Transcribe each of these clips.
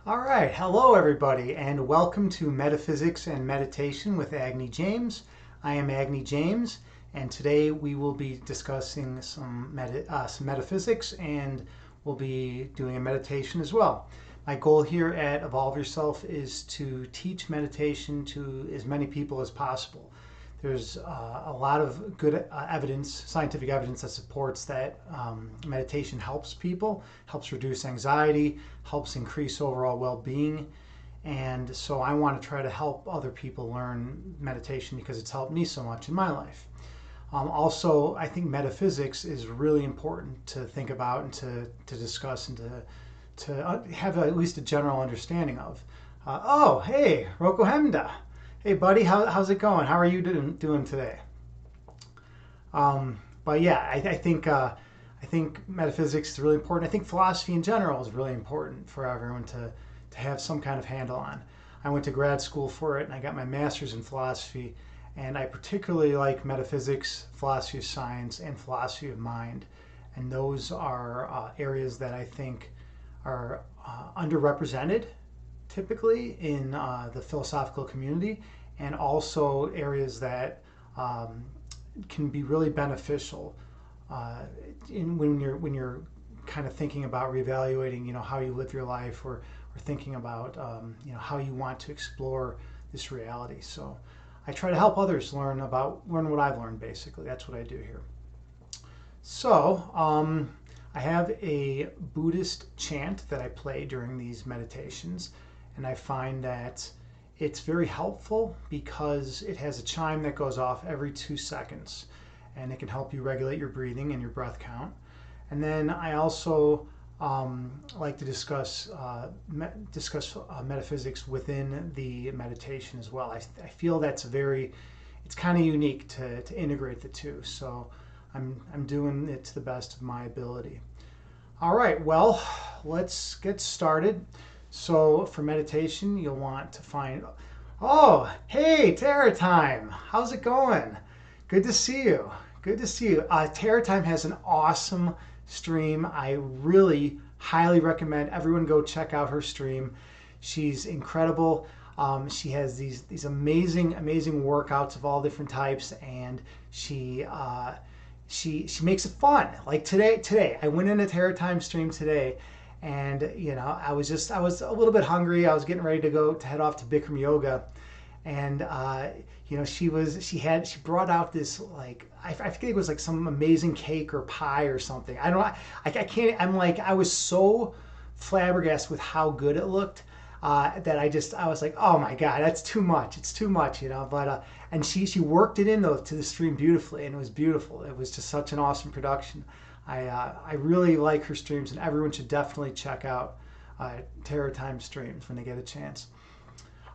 All right, hello everybody, and welcome to Metaphysics and Meditation with Agni James. I am Agni James, and today we will be discussing some metaphysics, and we'll be doing a meditation as well. My goal here at Evolve Yourself is to teach meditation to as many people as possible. There's a lot of good evidence, scientific evidence that supports that meditation helps people, helps reduce anxiety, helps increase overall well-being. And so I want to try to help other people learn meditation because it's helped me so much in my life. Also, I think metaphysics is really important to think about and to discuss and to have at least a general understanding of. Oh, hey, Roko Hemda. Hey, buddy, how's it going? How are you doing today? But yeah, I think metaphysics is really important. I think philosophy in general is really important for everyone to have some kind of handle on. I went to grad school for it, and I got my master's in philosophy, and I particularly like metaphysics, philosophy of science, and philosophy of mind. And those are areas that I think are underrepresented typically in the philosophical community, and also areas that can be really beneficial when you're kind of thinking about reevaluating, how you live your life, or thinking about how you want to explore this reality. So I try to help others learn what I've learned. Basically, that's what I do here. So I have a Buddhist chant that I play during these meditations. And I find that it's very helpful because it has a chime that goes off every 2 seconds, and it can help you regulate your breathing and your breath count. And then I also like to discuss metaphysics within the meditation as well. I feel it's kind of unique to integrate the two. So I'm doing it to the best of my ability. All right, well, let's get started. So for meditation, you'll want to find, oh, hey, Terra Time. How's it going? Good to see you. Good to see you. Terra Time has an awesome stream. I really highly recommend everyone go check out her stream. She's incredible. She has these amazing workouts of all different types, and she makes it fun. Like today, I went in a Terra Time stream today. And I was a little bit hungry. I was getting ready to head off to Bikram yoga, and she brought out this, like, I forget, it was like some amazing cake or pie or something. I can't. I was so flabbergasted with how good it looked that I was like, oh my god, that's too much. It's too much, But and she worked it in though to the stream beautifully, and it was beautiful. It was just such an awesome production. I really like her streams, and everyone should definitely check out Terra Time streams when they get a chance.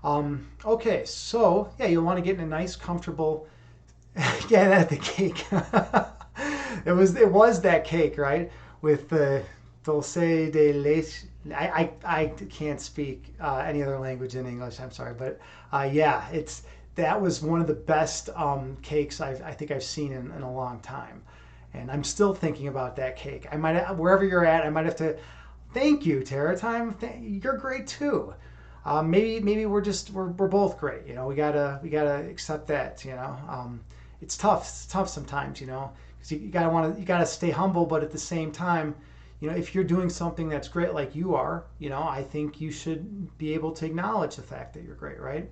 Okay, so yeah, you'll want to get in a nice, comfortable. Yeah, that's the cake. It was that cake, right? With the dulce de leche. I can't speak any other language in English. I'm sorry, but yeah, that was one of the best cakes I think I've seen in a long time. And I'm still thinking about that cake. I might, wherever you're at, I might have to. Thank you, Terra Time. You're great too. Maybe we're both great. We gotta accept that. It's tough. It's tough sometimes. Because you gotta stay humble, but at the same time, if you're doing something that's great like you are, I think you should be able to acknowledge the fact that you're great, right?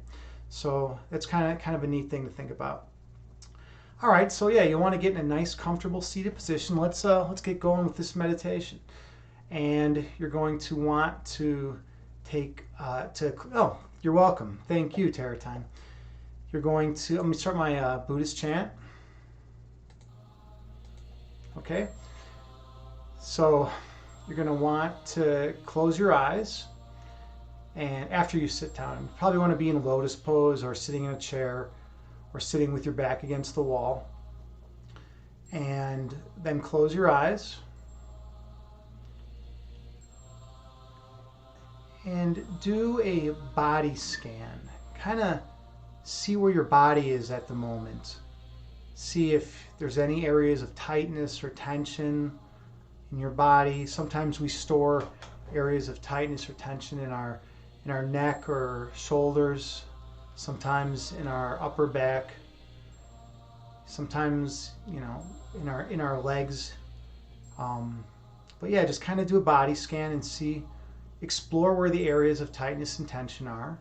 So that's kind of a neat thing to think about. All right, so yeah, you want to get in a nice, comfortable seated position. Let's get going with this meditation. And you're going to want to take oh, you're welcome. Thank you, Terra Time. You're going to, let me start my Buddhist chant. Okay. So you're going to want to close your eyes, and after you sit down, you probably want to be in a lotus pose or sitting in a chair, or sitting with your back against the wall. And then close your eyes. And do a body scan. Kind of see where your body is at the moment. See if there's any areas of tightness or tension in your body. Sometimes we store areas of tightness or tension in our neck or shoulders, sometimes in our upper back, sometimes, you know, in our legs. But yeah, just kind of do a body scan and see, explore where the areas of tightness and tension are.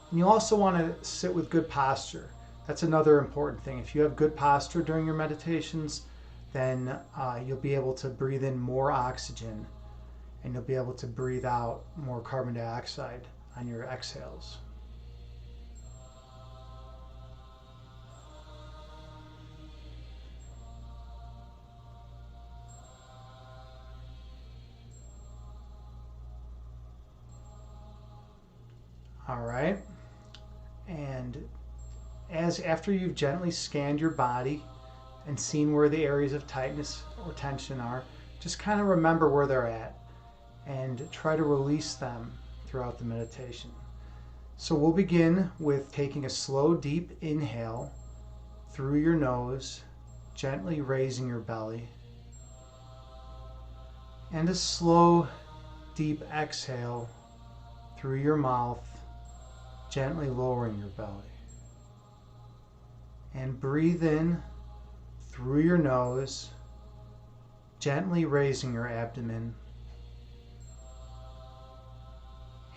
And you also want to sit with good posture. That's another important thing. If you have good posture during your meditations, then you'll be able to breathe in more oxygen and you'll be able to breathe out more carbon dioxide on your exhales. All right. And after you've gently scanned your body and seen where the areas of tightness or tension are, just kind of remember where they're at and try to release them throughout the meditation. So we'll begin with taking a slow, deep inhale through your nose, gently raising your belly, and a slow, deep exhale through your mouth, gently lowering your belly. And breathe in through your nose, gently raising your abdomen.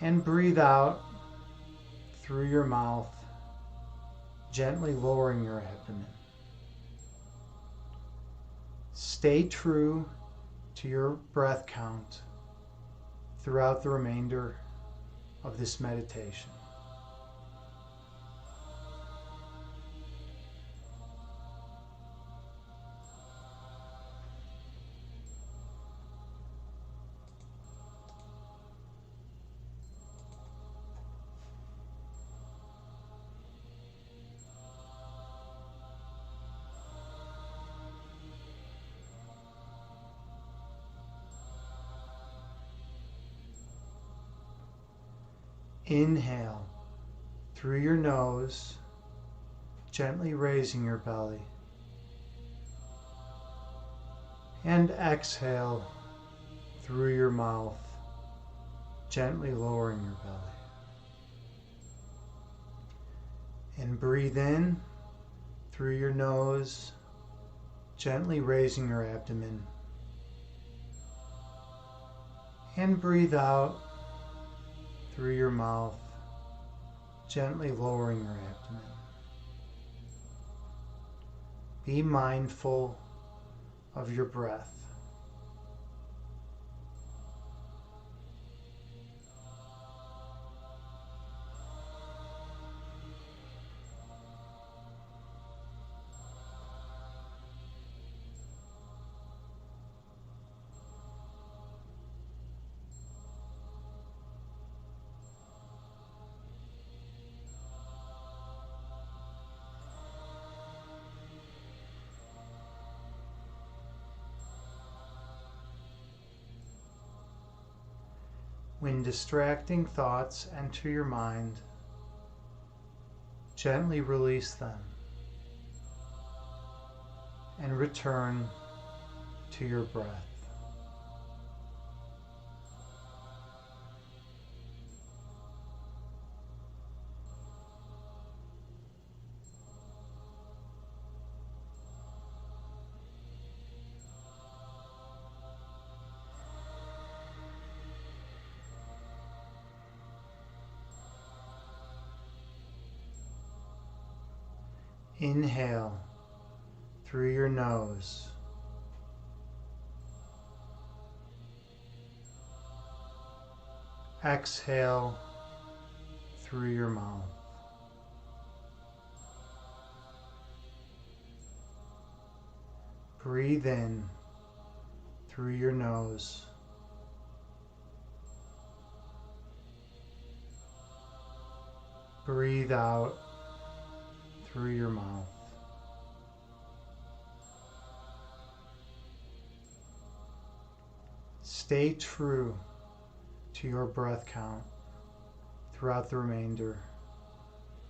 And breathe out through your mouth, gently lowering your abdomen. Stay true to your breath count throughout the remainder of this meditation. Inhale through your nose, gently raising your belly. And exhale through your mouth, gently lowering your belly. And breathe in through your nose, gently raising your abdomen. And breathe out through your mouth, gently lowering your abdomen. Be mindful of your breath. When distracting thoughts enter your mind, gently release them and return to your breath. Inhale through your nose. Exhale through your mouth. Breathe in through your nose. Breathe out through your mouth. Stay true to your breath count throughout the remainder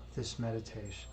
of this meditation.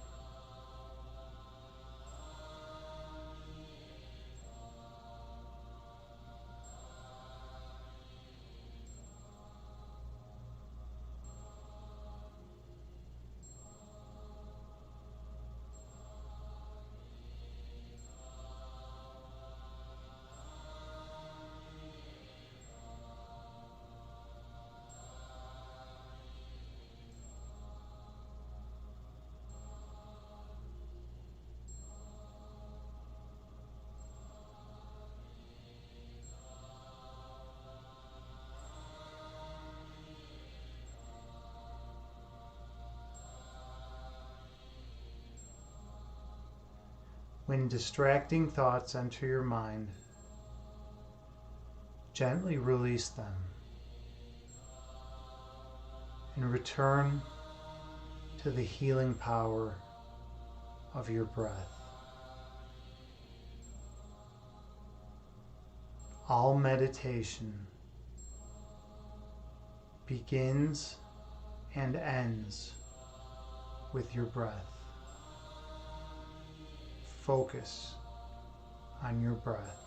When distracting thoughts enter your mind, gently release them and return to the healing power of your breath. All meditation begins and ends with your breath. Focus on your breath.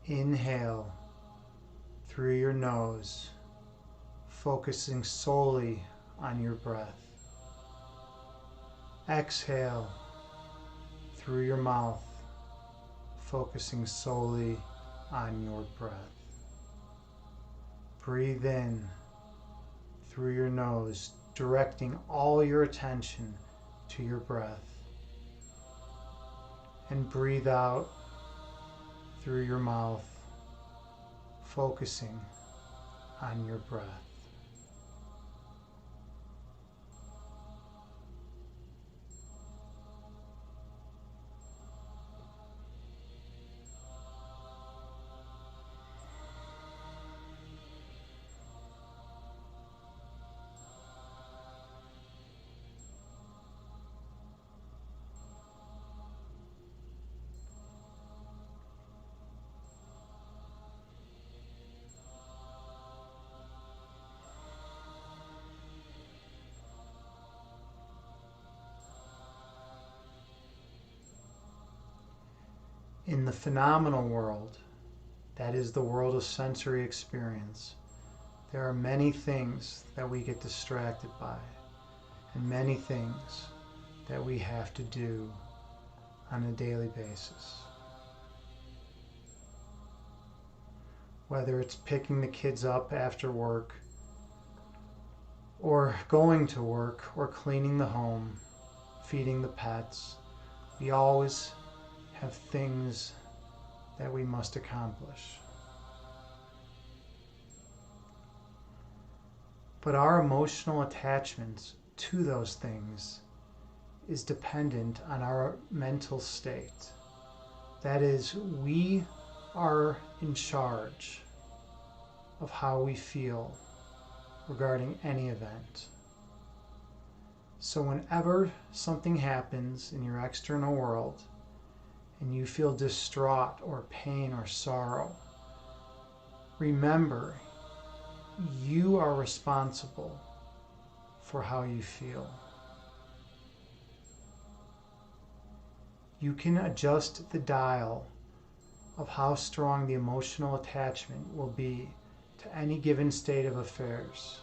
Inhale through your nose, focusing solely on your breath. Exhale through your mouth, focusing solely on your breath. Breathe in through your nose, directing all your attention to your breath. And breathe out through your mouth, focusing on your breath. In the phenomenal world, that is the world of sensory experience, there are many things that we get distracted by, and many things that we have to do on a daily basis. Whether it's picking the kids up after work, or going to work, or cleaning the home, feeding the pets, we always have things that we must accomplish. But our emotional attachments to those things is dependent on our mental state. That is, we are in charge of how we feel regarding any event. So whenever something happens in your external world, and you feel distraught or pain or sorrow, remember, you are responsible for how you feel. You can adjust the dial of how strong the emotional attachment will be to any given state of affairs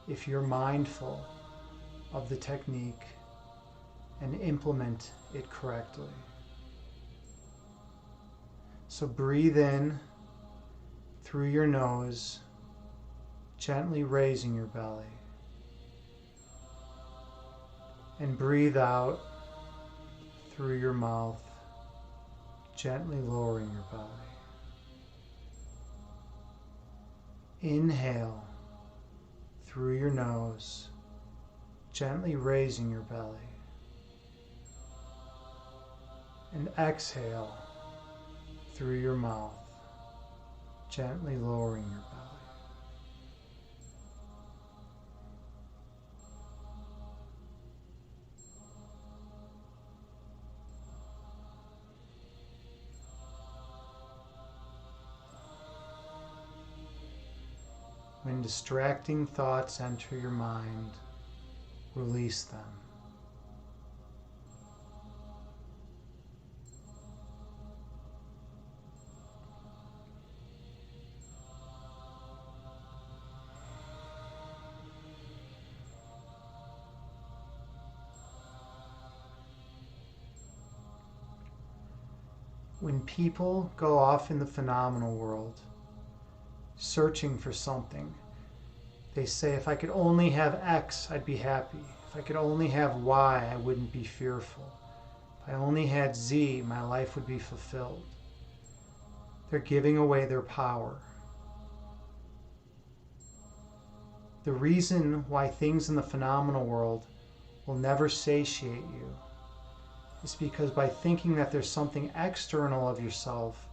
if you're mindful of the technique and implement it correctly. So breathe in through your nose, gently raising your belly. And breathe out through your mouth, gently lowering your belly. Inhale through your nose, gently raising your belly. And exhale through your mouth, gently lowering your belly. When distracting thoughts enter your mind, release them. When people go off in the phenomenal world, searching for something, they say, if I could only have X, I'd be happy. If I could only have Y, I wouldn't be fearful. If I only had Z, my life would be fulfilled. They're giving away their power. The reason why things in the phenomenal world will never satiate you. It's because by thinking that there's something external of yourself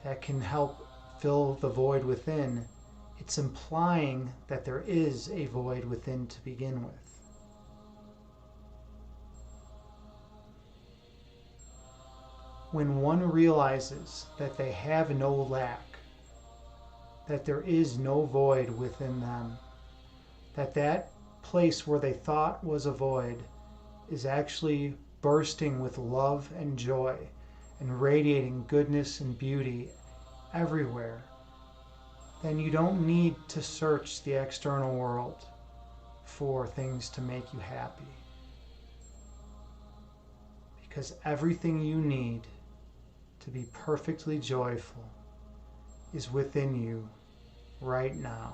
that can help fill the void within, it's implying that there is a void within to begin with. When one realizes that they have no lack, that there is no void within them, that place where they thought was a void is actually bursting with love and joy and radiating goodness and beauty everywhere, then you don't need to search the external world for things to make you happy. Because everything you need to be perfectly joyful is within you right now.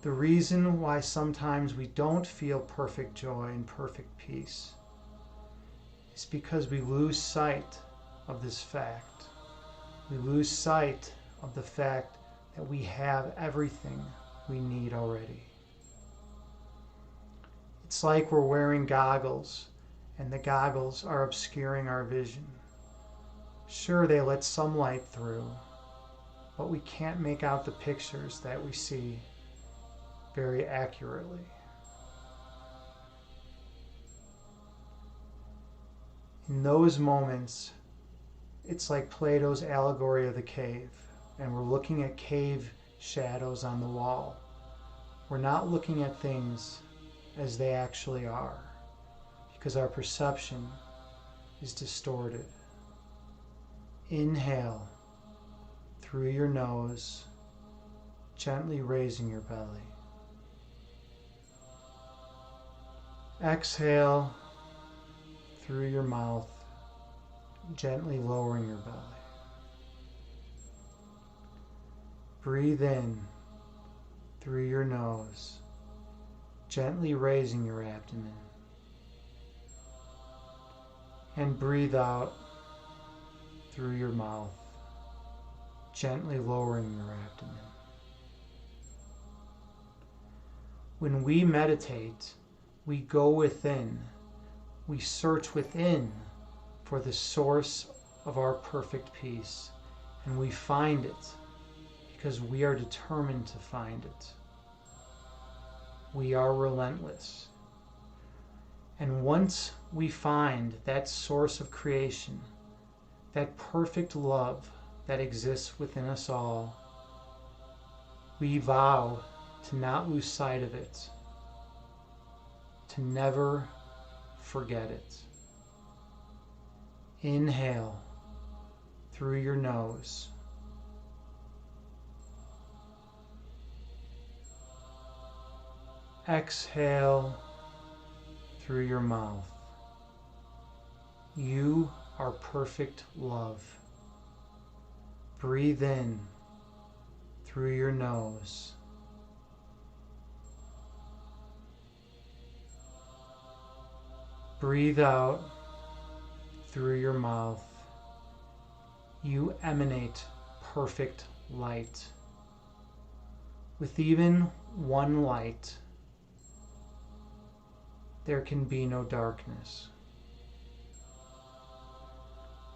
The reason why sometimes we don't feel perfect joy and perfect peace is because we lose sight of this fact. We lose sight of the fact that we have everything we need already. It's like we're wearing goggles and the goggles are obscuring our vision. Sure, they let some light through, but we can't make out the pictures that we see very accurately. In those moments, it's like Plato's allegory of the cave, and we're looking at cave shadows on the wall. We're not looking at things as they actually are, because our perception is distorted. Inhale through your nose, gently raising your belly. Exhale through your mouth, gently lowering your belly. Breathe in through your nose, gently raising your abdomen. And breathe out through your mouth, gently lowering your abdomen. When we meditate, we go within, we search within for the source of our perfect peace, and we find it because we are determined to find it. We are relentless. And once we find that source of creation, that perfect love that exists within us all, we vow to not lose sight of it, to never forget it. Inhale through your nose. Exhale through your mouth. You are perfect love. Breathe in through your nose. Breathe out through your mouth. You emanate perfect light. With even one light, there can be no darkness.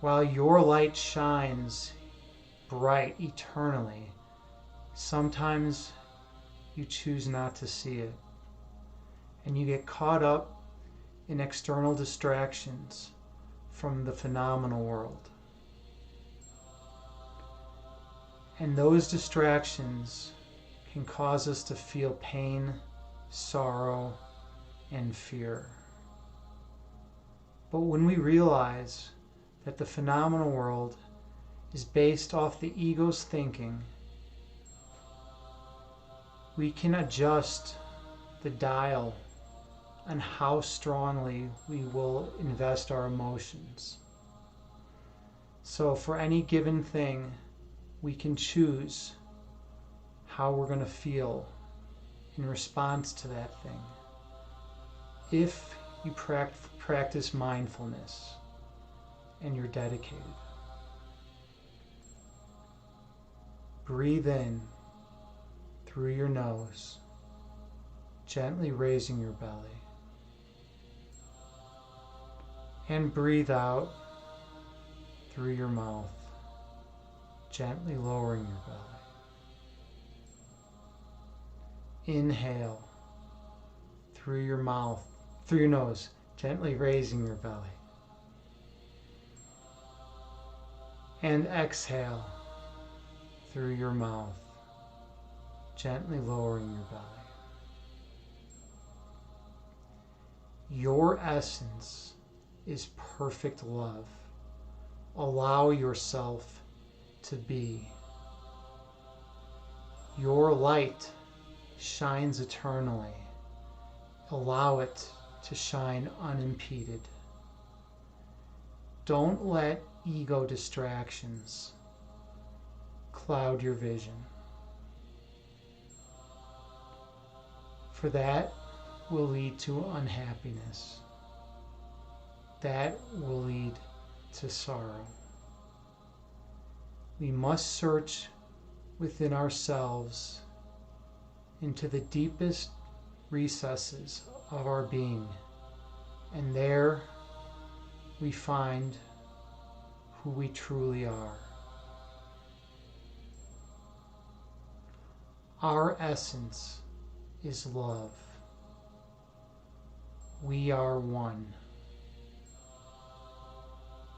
While your light shines bright eternally, sometimes you choose not to see it, and you get caught up in external distractions from the phenomenal world. And those distractions can cause us to feel pain, sorrow, and fear. But when we realize that the phenomenal world is based off the ego's thinking, we can adjust the dial on how strongly we will invest our emotions. So for any given thing, we can choose how we're going to feel in response to that thing. If you practice mindfulness and you're dedicated. breathe in through your nose, gently raising your belly. And breathe out through your mouth, gently lowering your belly. Inhale through your mouth, through your nose, gently raising your belly. And exhale through your mouth, gently lowering your belly. Your essence is perfect love. Allow yourself to be. Your light shines eternally. Allow it to shine unimpeded. Don't let ego distractions cloud your vision, for that will lead to unhappiness. That will lead to sorrow. We must search within ourselves into the deepest recesses of our being, and there we find who we truly are. Our essence is love. We are one.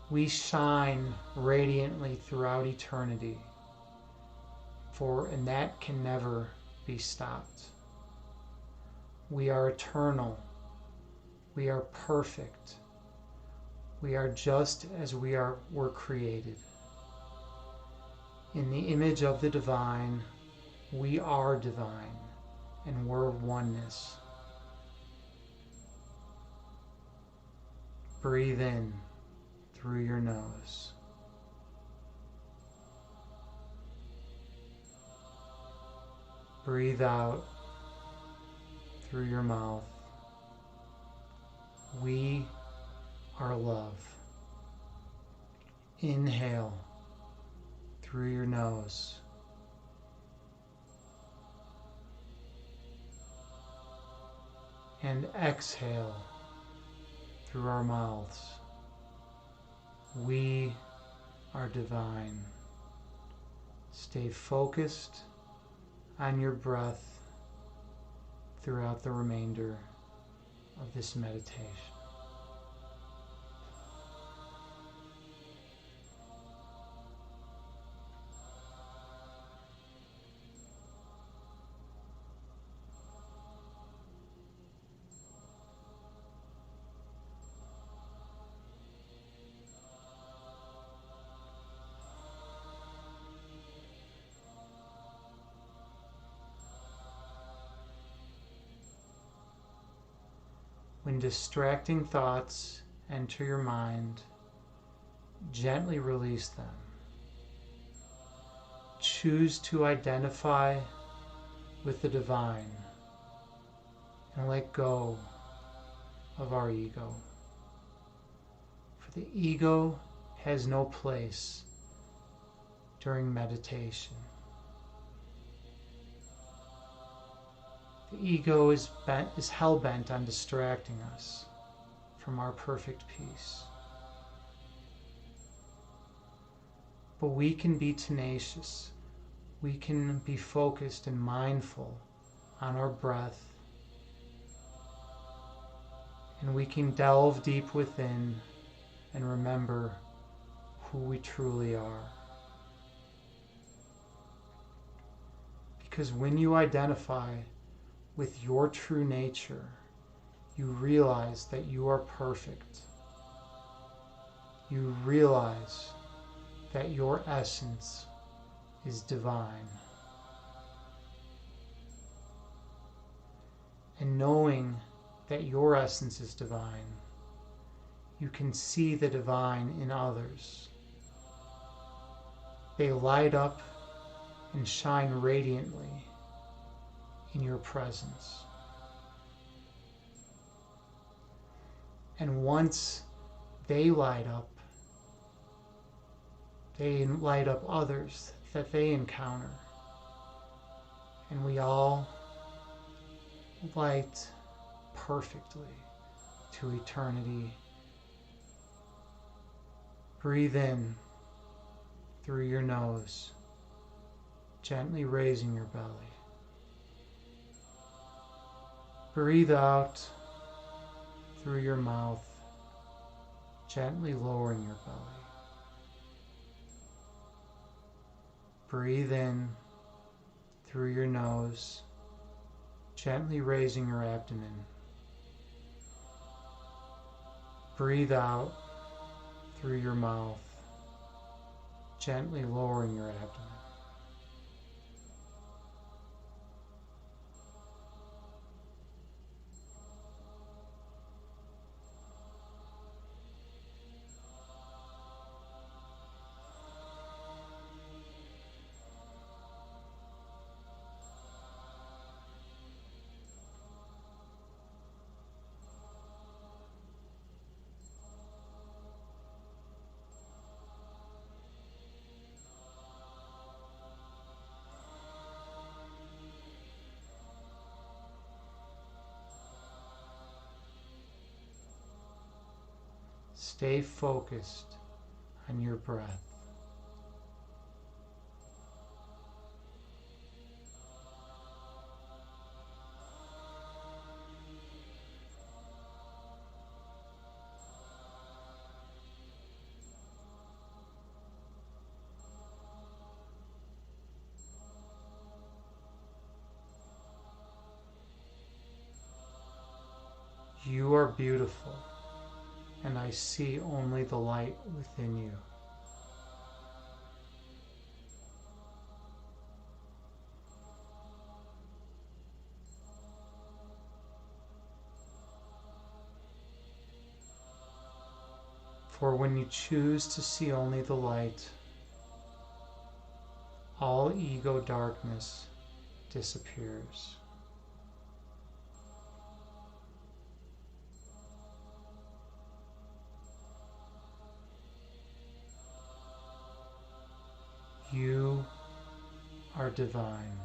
We shine radiantly throughout eternity, and that can never be stopped. We are eternal. We are perfect. We are just as we were created. In the image of the divine, we are divine, and we're oneness. Breathe in through your nose. Breathe out through your mouth. We are love. Inhale through your nose. And exhale through our mouths. We are divine. Stay focused on your breath throughout the remainder of this meditation. When distracting thoughts enter your mind, gently release them. Choose to identify with the divine and let go of our ego. For the ego has no place during meditation. The ego is hell-bent on distracting us from our perfect peace. But we can be tenacious. We can be focused and mindful on our breath. And we can delve deep within and remember who we truly are. Because when you identify with your true nature, you realize that you are perfect. You realize that your essence is divine. And knowing that your essence is divine, you can see the divine in others. They light up and shine radiantly in your presence. And once they light up others that they encounter. and we all light perfectly to eternity. Breathe in through your nose, gently raising your belly. Breathe out through your mouth, gently lowering your belly. Breathe in through your nose, gently raising your abdomen. Breathe out through your mouth, gently lowering your abdomen. Stay focused on your breath. You are beautiful, and I see only the light within you. For when you choose to see only the light, all ego darkness disappears. You are divine.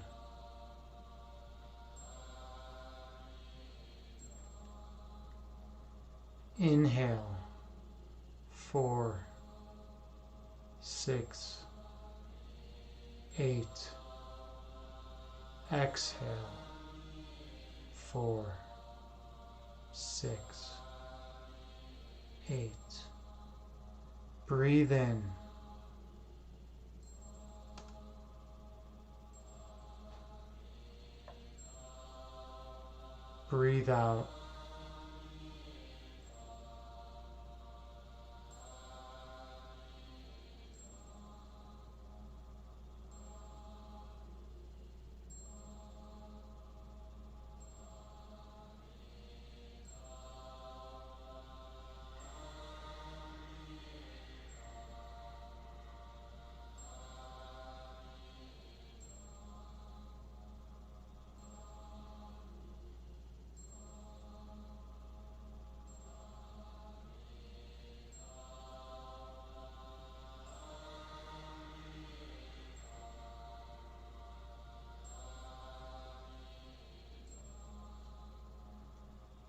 Inhale, 4, 6, 8. Exhale, 4, 6, 8. Breathe in. Breathe out.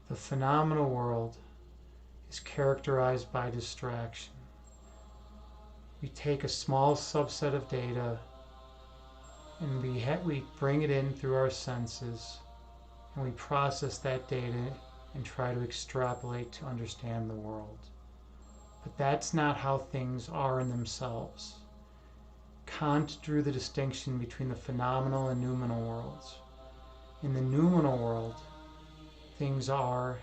The phenomenal world is characterized by distraction. We take a small subset of data and we bring it in through our senses, and we process that data and try to extrapolate to understand the world. But that's not how things are in themselves. Kant drew the distinction between the phenomenal and noumenal worlds. In the noumenal world, things are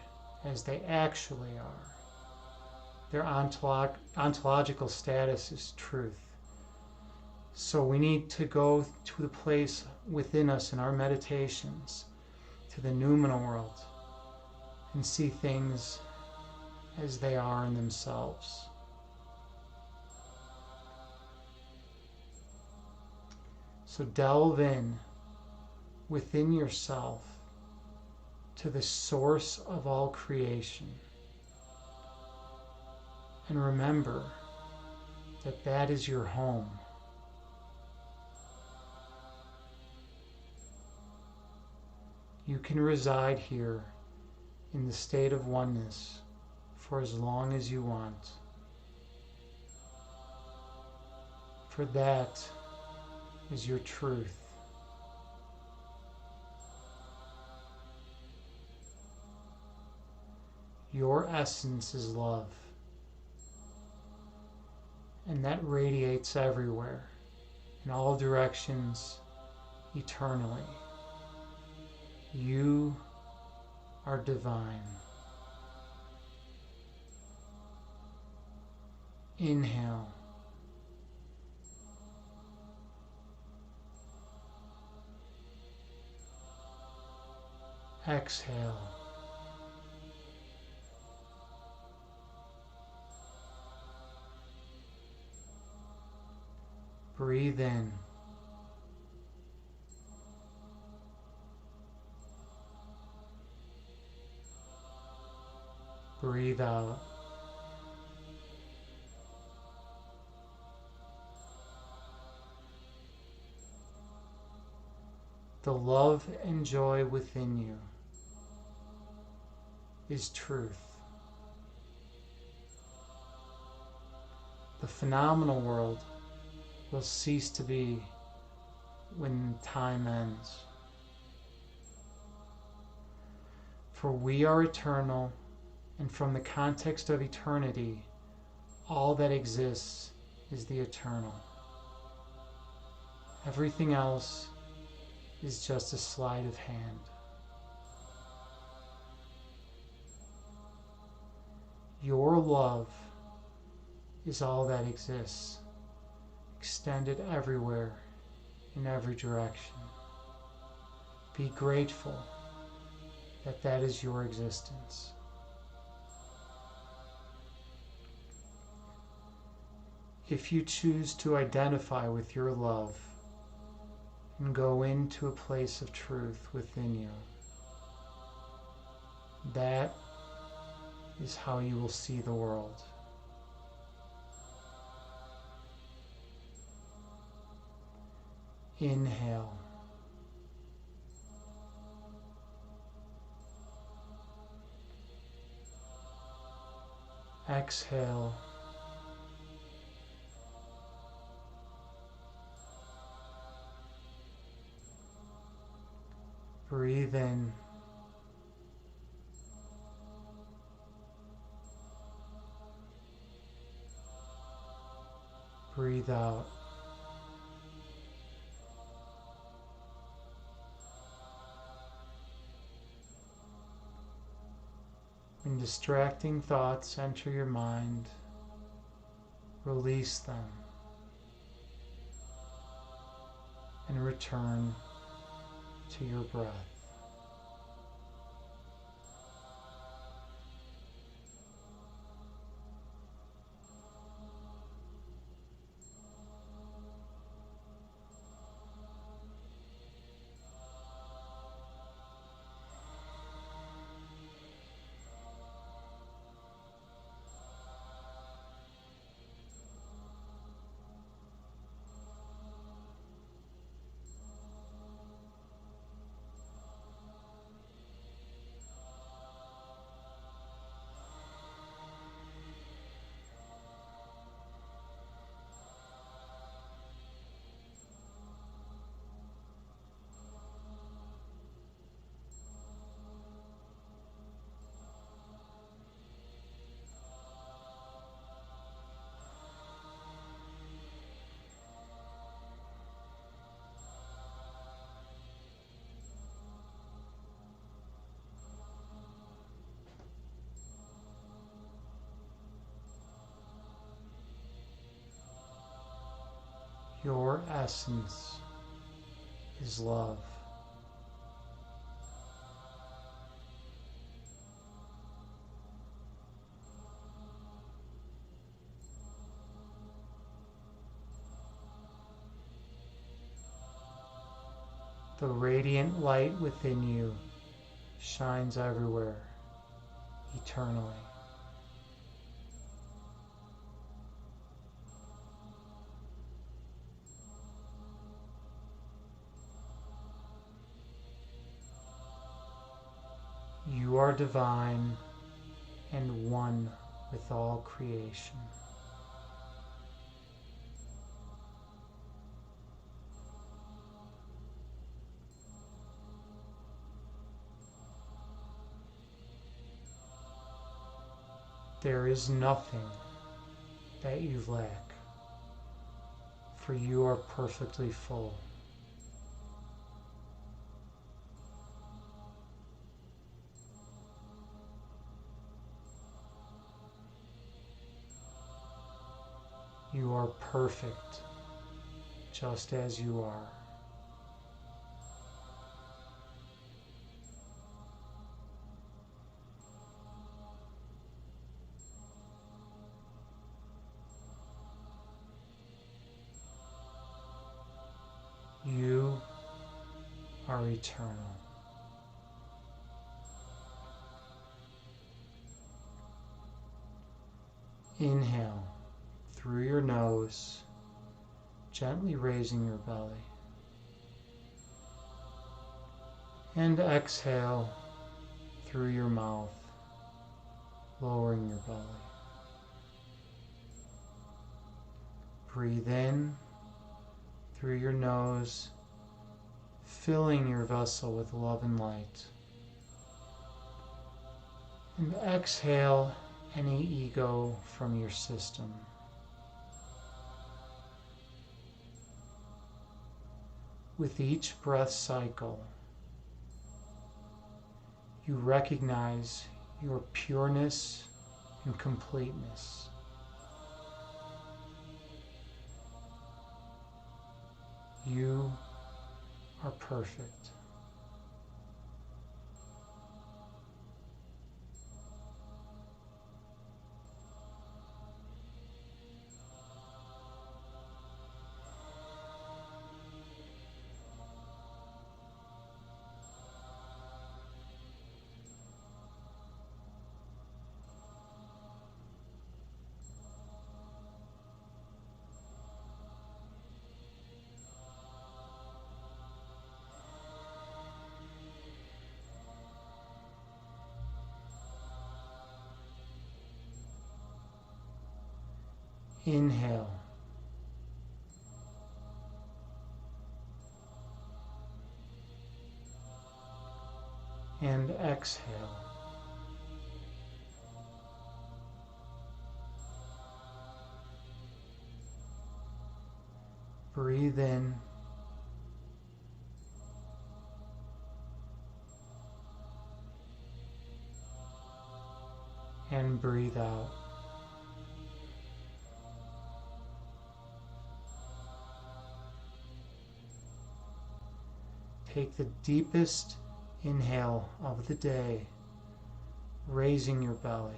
as they actually are. Their ontological status is truth. So we need to go to the place within us in our meditations, to the noumenal world, and see things as they are in themselves. So delve in within yourself to the source of all creation. And remember that that is your home. You can reside here in the state of oneness for as long as you want. For that is your truth. Your essence is love, and that radiates everywhere, in all directions, eternally. You are divine. Inhale. Exhale. Breathe in. Breathe out. The love and joy within you is truth. The phenomenal world will cease to be when time ends. For we are eternal, and from the context of eternity, all that exists is the eternal. Everything else is just a sleight of hand. Your love is all that exists, extended everywhere, in every direction. Be grateful that that is your existence. If you choose to identify with your love and go into a place of truth within you, that is how you will see the world. Inhale. Exhale. Breathe in. Breathe out. When distracting thoughts enter your mind, release them and return to your breath. Your essence is love. The radiant light within you shines everywhere, eternally. You are divine and one with all creation. There is nothing that you lack, for you are perfectly full. You are perfect, just as you are. You are eternal. Inhale through your nose, gently raising your belly. And exhale through your mouth, lowering your belly. Breathe in through your nose, filling your vessel with love and light. And exhale any ego from your system. With each breath cycle, you recognize your pureness and completeness. You are perfect. Inhale. And exhale. Breathe in. And breathe out. Take the deepest inhale of the day, raising your belly.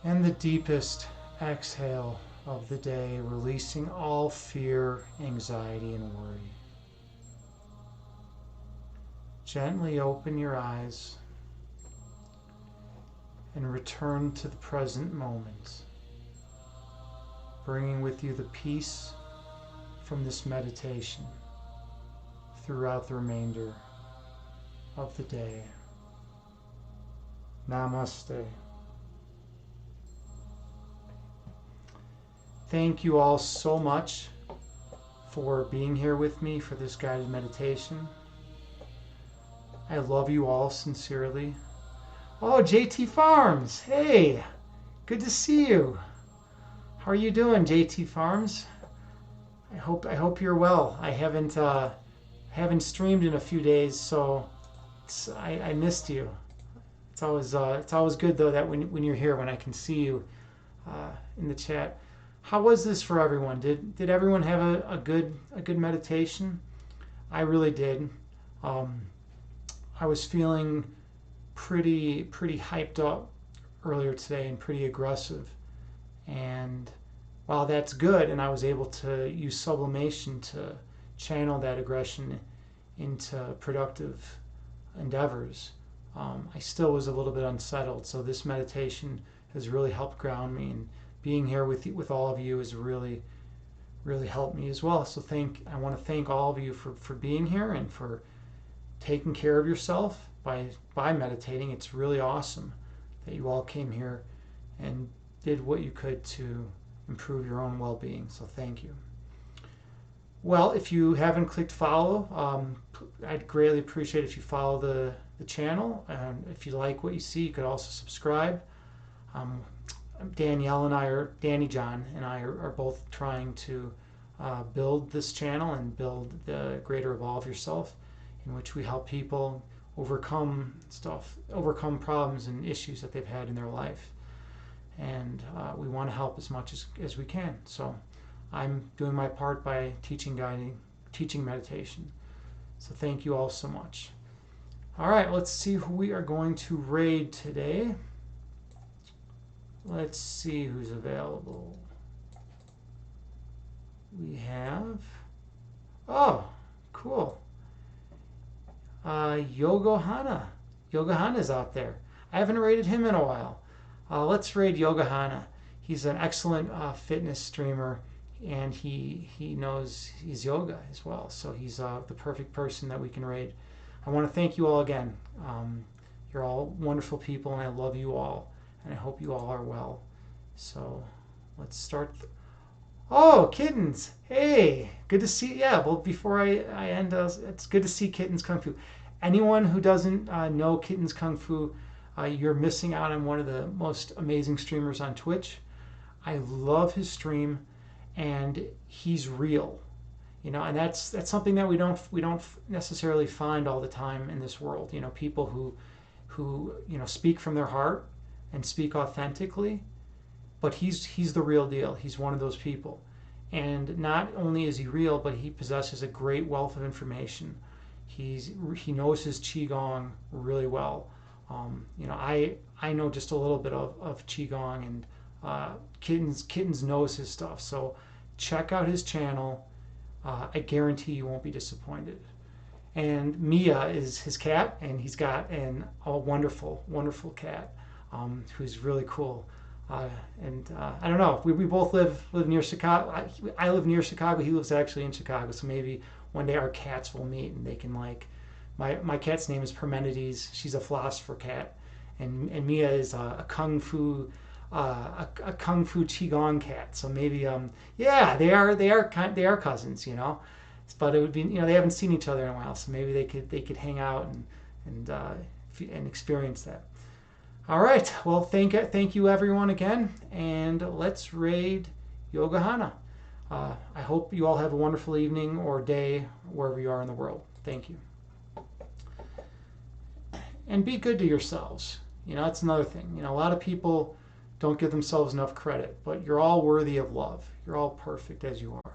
And the deepest exhale of the day, releasing all fear, anxiety, and worry. Gently open your eyes and return to the present moment, bringing with you the peace from this meditation throughout the remainder of the day. Namaste. Thank you all so much for being here with me for this guided meditation. I love you all sincerely. Oh, JT Farms. Hey, good to see you. How are you doing, JT Farms? I hope you're well. I haven't streamed in a few days, so I missed you. It's always good though that when you're here, when I can see you in the chat. How was this for everyone? Did everyone have a good meditation? I really did. I was feeling pretty hyped up earlier today and pretty aggressive, and while that's good, and I was able to use sublimation to channel that aggression into productive endeavors, I still was a little bit unsettled. So this meditation has really helped ground me, and being here with all of you has really helped me as well. So I want to thank all of you for being here and for taking care of yourself by meditating. It's really awesome that you all came here and did what you could to improve your own well-being. So thank you. Well, if you haven't clicked follow, I'd greatly appreciate if you follow the channel. And if you like what you see, you could also subscribe. Danny John and I are both trying to build this channel and build the Greater Evolve Yourself, in which we help people overcome problems and issues that they've had in their life. And we want to help as much as we can. So I'm doing my part by teaching meditation. So thank you all so much. All right, let's see who we are going to raid today. Let's see who's available. We have, oh, cool. Yogohana. Yogohana's out there. I haven't raided him in a while. Let's raid Yogohana. He's an excellent fitness streamer, and he knows his yoga as well. So he's the perfect person that we can raid. I want to thank you all again. You're all wonderful people, and I love you all, and I hope you all are well. So let's start. Oh, Kittens! Hey, good to see. Yeah, well, before I end, it's good to see Kittens Kung Fu. Anyone who doesn't know Kittens Kung Fu, you're missing out on one of the most amazing streamers on Twitch. I love his stream, and he's real, and that's something that we don't necessarily find all the time in this world. People who speak from their heart and speak authentically, but he's the real deal. He's one of those people, and not only is he real, but he possesses a great wealth of information. He knows his qigong really well. I know just a little bit of qigong, and Kittens knows his stuff. So check out his channel. I guarantee you won't be disappointed. And Mia is his cat, and he's got a wonderful, wonderful cat who's really cool. I don't know. We both live near Chicago. I live near Chicago. He lives actually in Chicago. So maybe one day our cats will meet, and they can my cat's name is Parmenides. She's a philosopher cat, and Mia is a kung fu qigong cat. So maybe yeah, they are cousins, But it would be, they haven't seen each other in a while, so maybe they could hang out and experience that. All right. Well, thank you everyone again, and let's raid Yogohana. I hope you all have a wonderful evening or day wherever you are in the world. Thank you. And be good to yourselves. That's another thing. A lot of people don't give themselves enough credit, but you're all worthy of love. You're all perfect as you are.